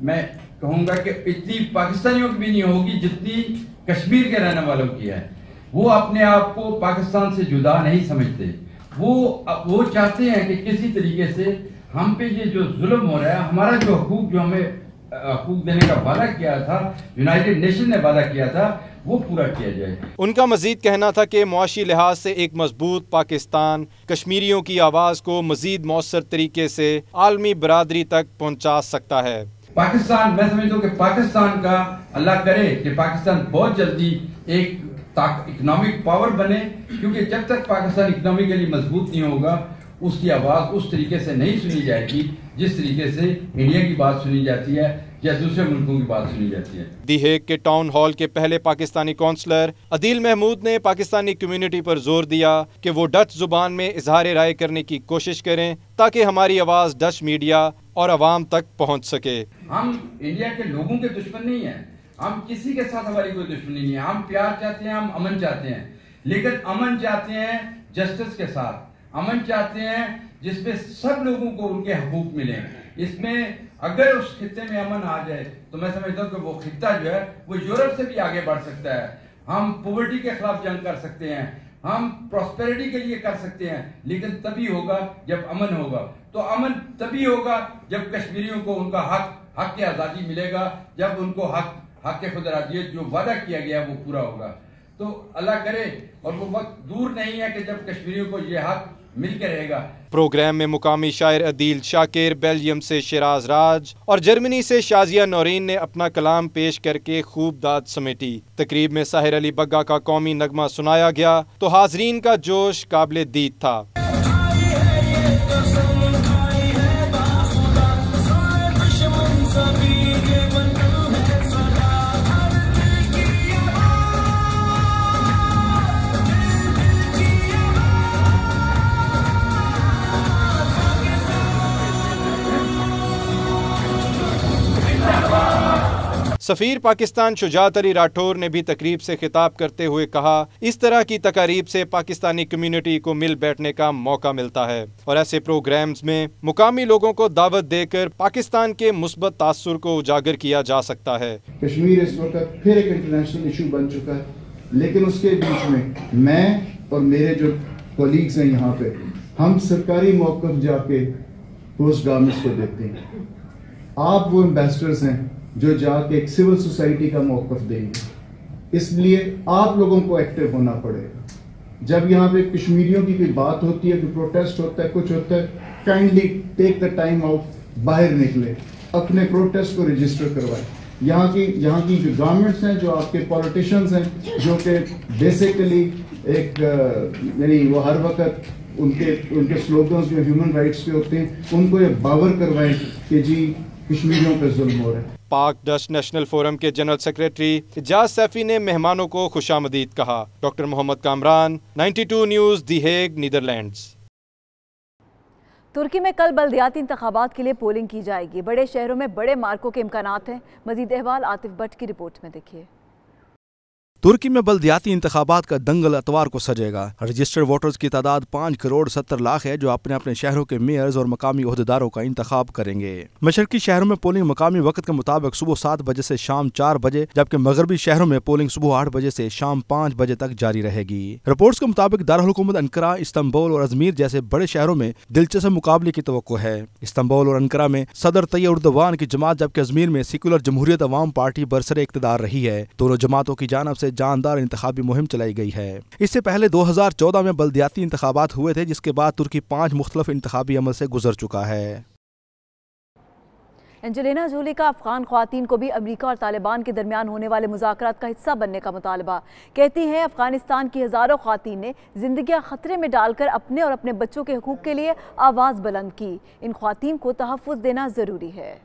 मैं कहूँगा कि इतनी पाकिस्तानियों की भी नहीं होगी जितनी कश्मीर के रहने वालों की है। वो अपने आप को पाकिस्तान से जुदा नहीं समझते। वो चाहते हैं कि किसी तरीके से हम पे ये जो जुल्म हो रहा है, हमारा जो हकूक, जो हमें हकूक देने का वादा किया था, यूनाइटेड नेशन ने वादा किया था, वो पूरा किया जाए। उनका मजीद कहना था कि मुआशी लिहाज से एक मजबूत पाकिस्तान कश्मीरियों की आवाज़ को मजीद मौसर तरीके से आलमी बरादरी तक पहुँचा सकता है। पाकिस्तान, मैं समझता हूँ कि पाकिस्तान का, अल्लाह करे कि पाकिस्तान बहुत जल्दी एक इकोनॉमिक पावर बने, क्योंकि जब तक पाकिस्तान इकोनॉमिकली मजबूत नहीं होगा, उसकी आवाज़ उस तरीके से नहीं सुनी जाएगी जिस तरीके से इंडिया की बात सुनी जाती है। या दूसरे मुल्कों की बात सुनी जाती है। दी हेग के टाउन हॉल के पहले पाकिस्तानी कौंसलर अदील महमूद ने पाकिस्तानी कम्युनिटी पर जोर दिया कि वो डच जुबान में इजहार राय करने की कोशिश करें ताकि हमारी आवाज़ डच मीडिया और आवाम तक पहुँच सके। हम इंडिया के लोगों के दुश्मन नहीं हैं, हम किसी के साथ हमारी कोई दुश्मनी नहीं है। हम प्यार चाहते हैं, हम अमन चाहते हैं, लेकिन अमन चाहते हैं जस्टिस के साथ, अमन चाहते हैं जिसमें सब लोगों को उनके हकूक मिले। इसमें अगर उस खित्ते में अमन आ जाए तो मैं समझता हूँ कि वो खित्ता जो है वो यूरोप से भी आगे बढ़ सकता है। हम पॉवर्टी के खिलाफ जंग कर सकते हैं, हम प्रॉस्पेरिटी के लिए कर सकते हैं, लेकिन तभी होगा जब अमन होगा। तो अमन तभी होगा जब कश्मीरियों को उनका हक की आज़ादी मिलेगा, जब उनको हक के खुद इरादियत जो वादा किया गया वो पूरा होगा। तो अल्लाह करे, और वो वक्त दूर नहीं है कि जब कश्मीरियों को ये हक मिल के रहेगा। प्रोग्राम में मुकामी शायर अदील शाकिर, बेल्जियम से शिराज राज और जर्मनी से शाजिया नौरीन ने अपना कलाम पेश करके खूब दाद समेटी। तकरीब में साहिर अली बग्गा का कौमी नगमा सुनाया गया तो हाजरीन का जोश काबिले दीद था। सफ़ीर पाकिस्तान शुजात अली राठौर ने भी तकरीब से खिताब करते हुए कहा, इस तरह की तकारीब से पाकिस्तानी कम्युनिटी को मिल बैठने का मौका मिलता है और ऐसे प्रोग्राम्स में मुकामी लोगों को दावत देकर पाकिस्तान के मुस्बत तासुर को उजागर किया जा सकता है। कश्मीर इस वक्त फिर एक इंटरनेशनल इशू बन चुका है, लेकिन उसके बीच में मैं और मेरे जो कोलीग्स हैं यहाँ पे, हम सरकारी मौक़िफ़ जाके पोस्ट गवर्नमेंट्स को देते हैं। आप वो एम्बेसडर्स हैं जो जाके एक सिविल सोसाइटी का मौक़िफ़ देंगे, इसलिए आप लोगों को एक्टिव होना पड़ेगा। जब यहाँ पे कश्मीरियों की कोई बात होती है, कोई प्रोटेस्ट होता है, कुछ होता है, kindly take the time out, बाहर निकले, अपने प्रोटेस्ट को रजिस्टर करवाएं। यहाँ की जो गवर्नमेंट्स हैं, जो आपके पॉलिटिशियंस हैं, जो कि बेसिकली एक यानी वो हर वक्त उनके स्लोगन्स जो ह्यूमन राइट्स पे होते हैं, उनको ये बावर करवाएं कि जी कश्मीरियों पे जुल्म हो रहा है। पाक डच नेशनल फोरम के जनरल सेक्रेटरी इजाज सैफी ने मेहमानों को खुशामदीद कहा। डॉक्टर मोहम्मद कामरान, 92 न्यूज़, दी हेग, नीदरलैंड्स। तुर्की में कल बल्दियाती इंतखाबात के लिए पोलिंग की जाएगी। बड़े शहरों में बड़े मार्कों के इम्कानात हैं। मजीद अहवाल आतिफ भट्ट की रिपोर्ट में देखिए। तुर्की में बल्दियाती इंतखाबात का दंगल अतवार को सजेगा। रजिस्टर्ड वोटर्स की तादाद 5 करोड़ 70 लाख है, जो अपने अपने शहरों के मेयर्स और मकामी ओहदेदारों का इंतखाब करेंगे। मशरकी शहरों में पोलिंग मकामी वक्त के मुताबिक सुबह 7 बजे से शाम 4 बजे, जबकि मगरबी शहरों में पोलिंग सुबह 8 बजे से शाम 5 बजे तक जारी रहेगी। रिपोर्ट्स के मुताबिक दारुल-हुकूमत अंकारा, इस्तांबुल और अजमीर जैसे बड़े शहरों में दिलचस्प मुकाबले की तवक्को है। इस्तांबुल और अंकारा में सदर तैयब उर्दवान की जमात, जबकि अजमीर में सेकुलर जमहूरियत अवाम पार्टी बरसरे इक़्तिदार रही है। दोनों जमातों की जानिब से जानदार इंतखाबी मुहिम चलाई गई है। इससे पहले 2014 में बल्दियाती इंतखाबात हुए थे, जिसके बाद तुर्की 5 मुख्तलिफ इंतखाबी अमल से गुजर चुका है। एंजेलिना जोली का अफगान ख्वातीन को भी अमेरिका और तालिबान के दरमियान होने वाले मुज़ाकरात का हिस्सा बनने का मुतालबा। कहती हैं अफगानिस्तान की हज़ारों ख्वातीन ने जिंदगियां खतरे में डालकर अपने और अपने बच्चों के हकूक़ के लिए आवाज़ बुलंद की। इन ख्वातीन को तहफ़्फ़ुज़ देना ज़रूरी है।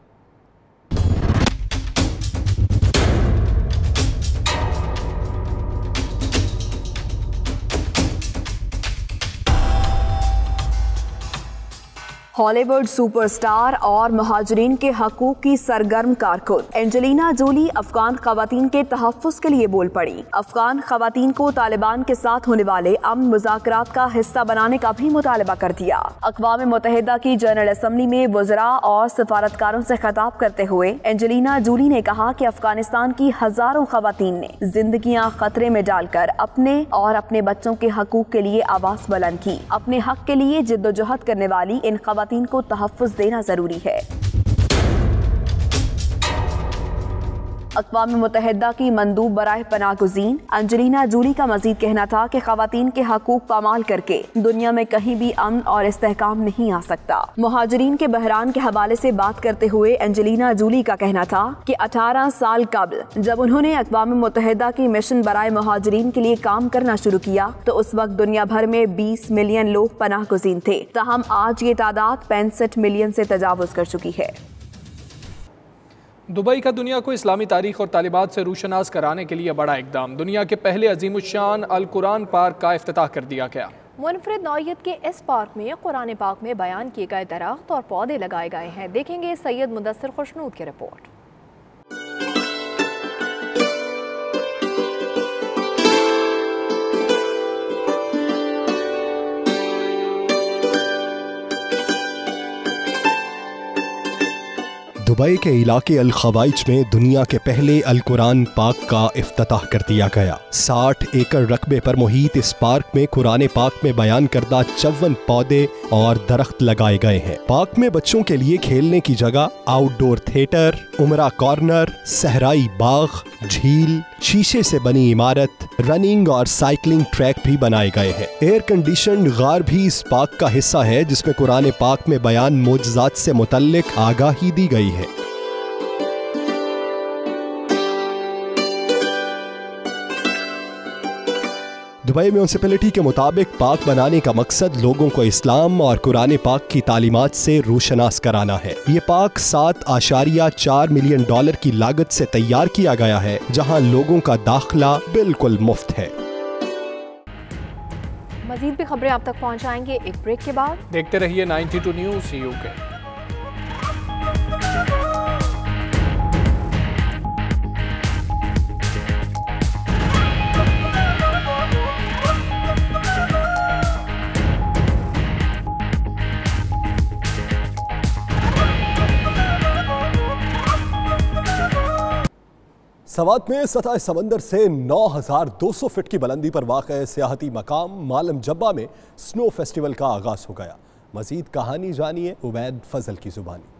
हॉलीवुड सुपरस्टार और महाजरीन के हकूक की सरगर्म कारकुन एंजेलिना जोली अफगान खवातीन के तहफ़्फ़ुज़ के लिए बोल पड़ी। अफगान खवातीन को तालिबान के साथ होने वाले अमन मुज़ाकरात का हिस्सा बनाने का भी मुतालबा कर दिया। अक़वाम मुत्तहिदा की जनरल असम्बली में वज़रा और सफारतकारों से खिताब करते हुए एंजेलिना जोली ने कहा कि अफगानिस्तान की हज़ारों खवातीन ने जिंदगियां खतरे में डालकर अपने और अपने बच्चों के हकूक के लिए आवाज़ बुलंद की। अपने हक के लिए जिद्दोजहद करने वाली इन खवातीन को तहफ़्फ़ुज़ देना जरूरी है। अक़वाम मुत्तहिदा की मंदूब बराए पनाहगुज़ीन एंजेलिना जोली का मज़ीद कहना था कि ख़वातीन के हकूक़ पामाल करके दुनिया में कहीं भी अमन और इस्तेहकाम नहीं आ सकता। मुहाजिरीन के बहरान के हवाले से बात करते हुए एंजेलिना जोली का कहना था कि 18 साल कबल जब उन्होंने अक़वाम मुत्तहिदा की मिशन बराए मुहाजिरीन के लिए काम करना शुरू किया तो उस वक्त दुनिया भर में 20 मिलियन लोग पनाहगुज़ीन थे। ताहम आज ये तादाद 65 मिलियन से तजावुज़ कर चुकी है। दुबई का दुनिया को इस्लामी तारीख और तालिबात से रूशनास कराने के लिए बड़ा इकदाम। दुनिया के पहले अजीमुशान अल कुरान पार्क का इफ्तिताह कर दिया गया। मुनफरिद नौइयत के इस पार्क में कुरान पाक में बयान किए गए दरख्त और पौधे लगाए गए हैं। देखेंगे सैयद मुदस्सिर खुशनूद की रिपोर्ट। दुबई के इलाके अल खवाइज में दुनिया के पहले अल कुरान पार्क का इफ्तिताह कर दिया गया। 60 एकड़ रकबे पर मुहित इस पार्क में कुरान पाक में बयान करदा 54 पौधे और दरख्त लगाए गए हैं। पार्क में बच्चों के लिए खेलने की जगह, आउटडोर थिएटर, उमरा कॉर्नर, सहराई बाग, झील, शीशे से बनी इमारत, रनिंग और साइकिलिंग ट्रैक भी बनाए गए हैं। एयर कंडीशन गार भी इस पार्क का हिस्सा है, जिसमें कुरान पाक में बयान मोजज़ात से मुतल्लिक आगाही दी गई है। दुबई म्यूनिसिपैलिटी के मुताबिक पार्क बनाने का मकसद लोगों को इस्लाम और कुरान पाक की तालीमात से रूशनास कराना है। ये पार्क $7.4 मिलियन की लागत से तैयार किया गया है, जहां लोगों का दाखिला बिल्कुल मुफ्त है। मजीद भी खबरें आप तक पहुंचाएंगे एक ब्रेक के बाद। देखते रहिए 92 न्यूज़ UK। सवात में सतह समंदर से 9,200 फीट की बुलंदी पर वाक़ सियाहती मकाम मालम जब्बा में स्नो फेस्टिवल का आगाज हो गया। मजीद कहानी जानिए उबैद फजल की जुबानी।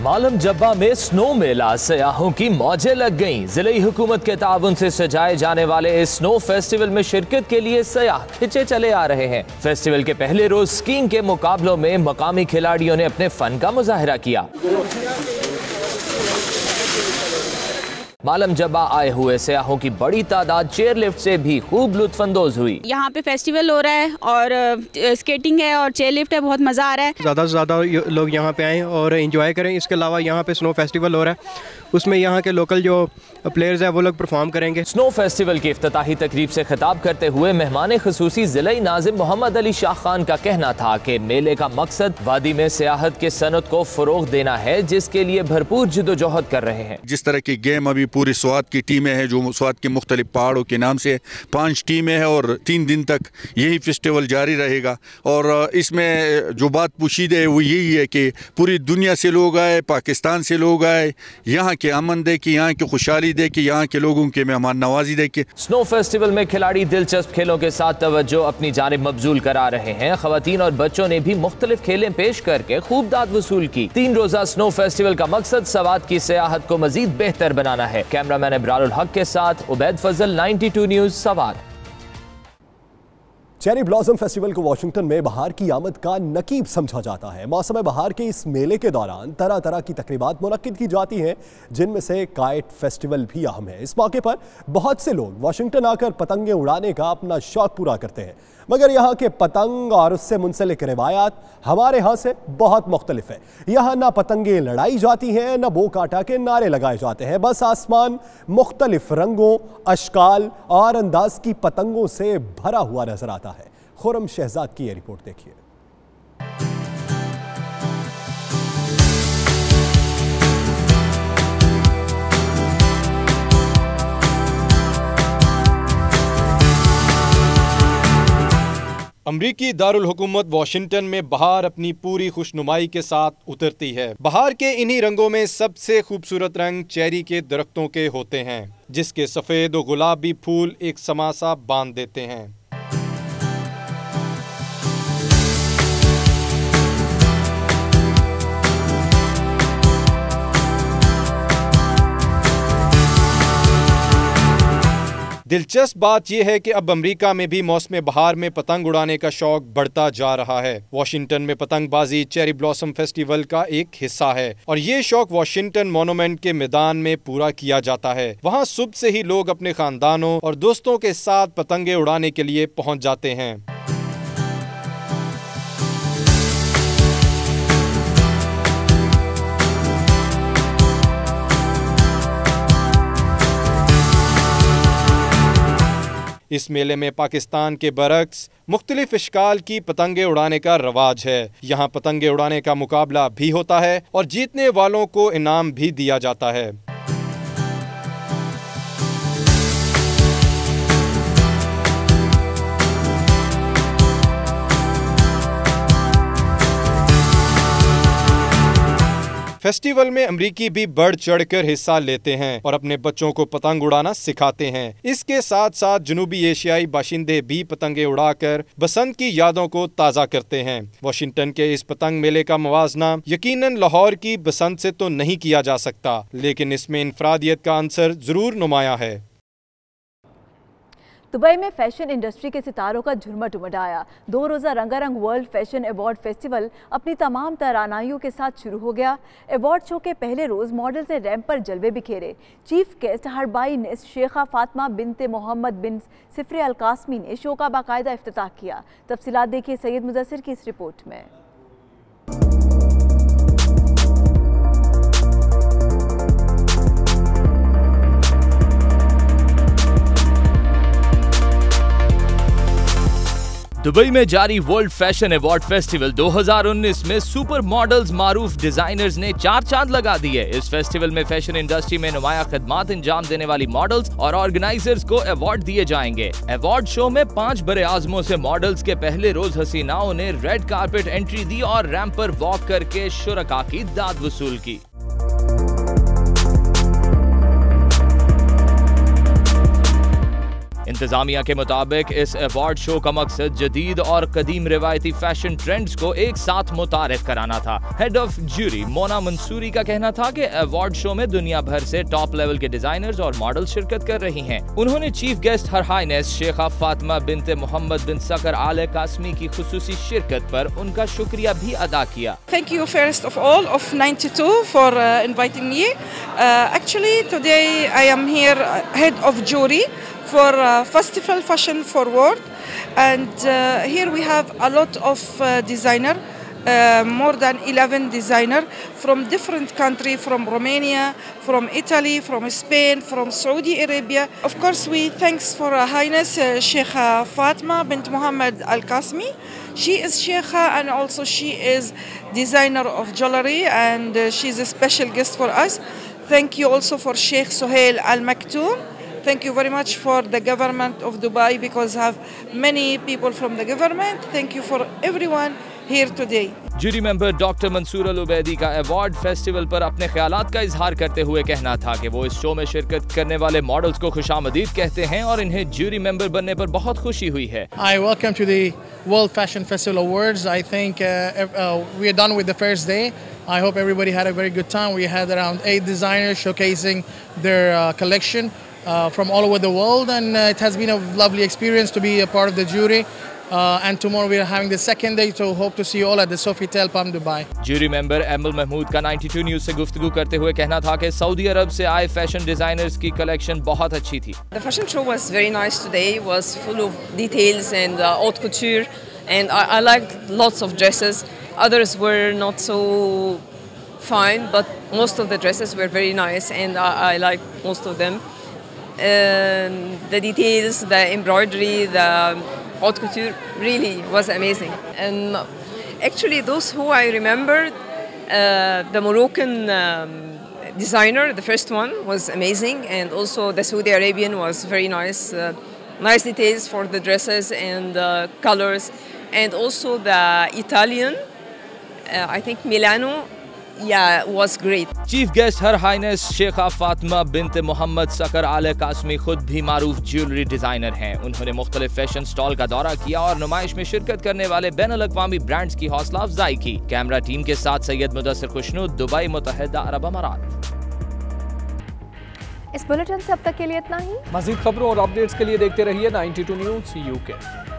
मालम जब्बा में स्नो मेला, सयाहों की मौजें लग गईं। जिले हुकूमत के ताउन से सजाए जाने वाले इस स्नो फेस्टिवल में शिरकत के लिए सयाह खिंचे चले आ रहे हैं। फेस्टिवल के पहले रोज स्कीइंग के मुकाबलों में मकामी खिलाड़ियों ने अपने फन का मुजाहिरा किया। मालम जब्बा आए हुए सयाहों की बड़ी तादाद चेयर लिफ्ट से भी खूब लुत्फानंदोज हुई। यहाँ पे फेस्टिवल हो रहा है और स्केटिंग है और चेयर लिफ्ट है, बहुत मज़ा आ रहा है। ज़्यादा से ज़्यादा लोग यहाँ पे आएँ और एंजॉय करें। इसके अलावा यहाँ पे स्नो फेस्टिवल हो रहा है, उसमें यहाँ के लोकल जो प्लेयर्स हैं वो लोग परफॉर्म करेंगे। स्नो फेस्टिवल की इफ्तिताही तकरीब से खिताब करते हुए मेहमान खुसूसी ज़िले नाज़िम मोहम्मद अली शाह खान का कहना था कि मेले का मकसद वादी में सियाहत के सनत को फ़रोग़ देना है, जिसके लिए भरपूर जिद्दोजहद कर रहे हैं। जिस तरह की गेम अभी पूरी स्वात की टीमें हैं, जो स्वात के मुख्तलिफ पहाड़ों के नाम से 5 टीमें हैं और 3 दिन तक यही फेस्टिवल जारी रहेगा। और इसमें जो बात पोशीदा है वो यही है कि पूरी दुनिया से लोग आए, पाकिस्तान से लोग आए, यहाँ के अमन देखे, यहाँ की खुशहाली देखे, यहाँ के लोगों के मेहमान नवाजी देखे। स्नो फेस्टिवल में खिलाड़ी दिलचस्प खेलों के साथ तवज्जो अपनी जानिब मबजूल करा रहे हैं। खवातीन और बच्चों ने भी मुख्तलिफ खेलें पेश करके खूब दाद वसूल की। 3 रोजा स्नो फेस्टिवल का मकसद सवात की सियाहत को मजीद बेहतर बनाना है। कैमरामैन इब्रारुल हक के साथ उबैद फजल, 92 news Swat. Cherry blossom festival को वाशिंगटन में बहार की आमद का नकीब समझा जाता है। मौसम बहार के इस मेले के दौरान तरह तरह की तकरीबात मुनक्किद की जाती हैं, जिनमें से काइट फेस्टिवल भी अहम है। इस मौके पर बहुत से लोग वाशिंगटन आकर पतंगें उड़ाने का अपना शौक पूरा करते हैं, मगर यहाँ के पतंग और उससे मुंसलिक रिवायात हमारे यहाँ से बहुत मुख्तलिफ है। यहाँ ना पतंगें लड़ाई जाती हैं, न बो काटा के नारे लगाए जाते हैं। बस आसमान मुख्तलिफ रंगों, अशकाल और अंदाज की पतंगों से भरा हुआ नजर आता है। खुरम शहजाद की ये रिपोर्ट देखिए। अमरीकी दारुल हुकूमत वाशिंगटन में बहार अपनी पूरी खुशनुमाई के साथ उतरती है। बहार के इन्हीं रंगों में सबसे खूबसूरत रंग चेरी के दरख्तों के होते हैं, जिसके सफ़ेद और गुलाबी फूल एक समासा बांध देते हैं। दिलचस्प बात यह है कि अब अमेरिका में भी मौसम बहार में पतंग उड़ाने का शौक बढ़ता जा रहा है। वॉशिंगटन में पतंगबाजी चेरी ब्लॉसम फेस्टिवल का एक हिस्सा है और ये शौक वॉशिंगटन मॉन्यूमेंट के मैदान में पूरा किया जाता है। वहाँ सुबह से ही लोग अपने खानदानों और दोस्तों के साथ पतंगे उड़ाने के लिए पहुँच जाते हैं। इस मेले में पाकिस्तान के बरक्स मुख्तलिफ इश्काल की पतंगे उड़ाने का रवाज है। यहाँ पतंगे उड़ाने का मुकाबला भी होता है और जीतने वालों को इनाम भी दिया जाता है। फेस्टिवल में अमरीकी भी बढ़ चढ़कर हिस्सा लेते हैं और अपने बच्चों को पतंग उड़ाना सिखाते हैं। इसके साथ साथ जनूबी एशियाई बाशिंदे भी पतंगे उड़ाकर बसंत की यादों को ताज़ा करते हैं। वाशिंगटन के इस पतंग मेले का मुवाजना यकीनन लाहौर की बसंत से तो नहीं किया जा सकता, लेकिन इसमें इनफरादियत का अंसर जरूर नुमाया है। दुबई में फैशन इंडस्ट्री के सितारों का झुरमट उमड़ आया। 2 रोज़ा रंगारंग वर्ल्ड फैशन अवार्ड फेस्टिवल अपनी तमाम तरानाइयों के साथ शुरू हो गया। अवार्ड शो के पहले रोज़ मॉडल्स ने रैंप पर जलवे बिखेरे। चीफ गेस्ट हरबाई ने शेखा फातिमा बिनते मोहम्मद बिन सिफरे अल कासमी ने शो का बाकायदा इफ्तिताह किया। तफसीलात देखिए सैयद मुदस्सिर की इस रिपोर्ट में। दुबई में जारी वर्ल्ड फैशन अवार्ड फेस्टिवल 2019 में सुपर मॉडल्स मारूफ डिजाइनर्स ने 4 चांद लगा दिए। इस फेस्टिवल में फैशन इंडस्ट्री में नुमाया खिदमात अंजाम देने वाली मॉडल्स और ऑर्गेनाइजर्स को अवार्ड दिए जाएंगे। अवार्ड शो में 5 बड़े आजमों से मॉडल्स के पहले रोज हसीनाओं ने रेड कारपेट एंट्री दी और रैंप पर वॉक करके शुरका की दाद वसूल की। इंतजामिया के मुताबिक इस अवार्ड शो का मकसद जदीद और कदीम रिवायती फैशन ट्रेंड्स को एक साथ मुतारिफ कराना था। Head of jury Mona Mansoori का कहना था कि अवार्ड शो में दुनिया भर से टॉप लेवल के डिजाइनर्स और मॉडल शिरकत कर रही हैं। उन्होंने chief guest her highness Sheikha Fatima binte Mohammad बिन सकर आले कासमी की खुसूसी शिरकत पर उनका शुक्रिया भी अदा किया। Thank you first of all of 92 for inviting me. Actually today I am here head of jury for Festival Fashion Forward, and here we have a lot of designer, more than 11 designer from different country, from Romania, from Italy, from Spain, from Saudi Arabia. Of course, we thanks for Her Highness Sheikha Fatima bint Mohammed Al Qasmi. She is Sheikha and also she is designer of jewelry, and she's a special guest for us. Thank you also for Sheikh Suhail Al Maktoum. Thank you very much for the government of Dubai because have many people from the government. Thank you for everyone here today. Jury member doctor Mansoor Al Obaidi का अवार्ड फेस्टिवल पर अपने ख्यालात का इजहार करते हुए कहना था कि वो इस शो में शिरकत करने वाले मॉडल्स को खुशामदीद कहते हैं और इन्हें जूरी मेंबर बनने पर बहुत खुशी हुई है। I welcome to the World Fashion Festival Awards. I think we are done with the first day. I hope everybody had a very good time. We had around 8 designers showcasing their collection from all over the world, and it has been a lovely experience to be a part of the jury. And tomorrow we are having the second day, so hope to see you all at the Sofitel Palm Dubai. Jury member Emal Mahmood का 92 न्यूज से गुफ्तगू करते हुए कहना था कि सऊदी अरब से आए फैशन डिजाइनर्स की कलेक्शन बहुत अच्छी थी। The fashion show was very nice today. It was full of details and haute couture, and I liked lots of dresses. Others were not so fine, but most of the dresses were very nice, and I liked most of them. The details, the embroidery, the haute couture really was amazing. And actually those who I remembered, the Moroccan designer, the first one, was amazing, and also the Saudi Arabian was very nice. Nice details for the dresses and colors, and also the Italian, I think Milano, yeah, was great. Chief guest her highness Sheikha Fatima binte Mohammed Saqr Al Qasimi खुद भी मारूफ ज्वेलरी डिजाइनर हैं। उन्होंने मुख्तलिफ फैशन स्टॉल का दौरा किया और नुमाइश में शिरकत करने वाले बैनुल-अक़वामी ब्रांड्स की हौसला अफजाई की। कैमरा टीम के साथ सैयद मुदस्सिर खुशनूद, दुबई, मुत्तहिदा अरब अमारात। इस बुलेटिन से अब तक के लिए इतना ही। मज़ीद खबरों और अपडेट्स के लिए देखते रहिए 92 न्यूज़ UK।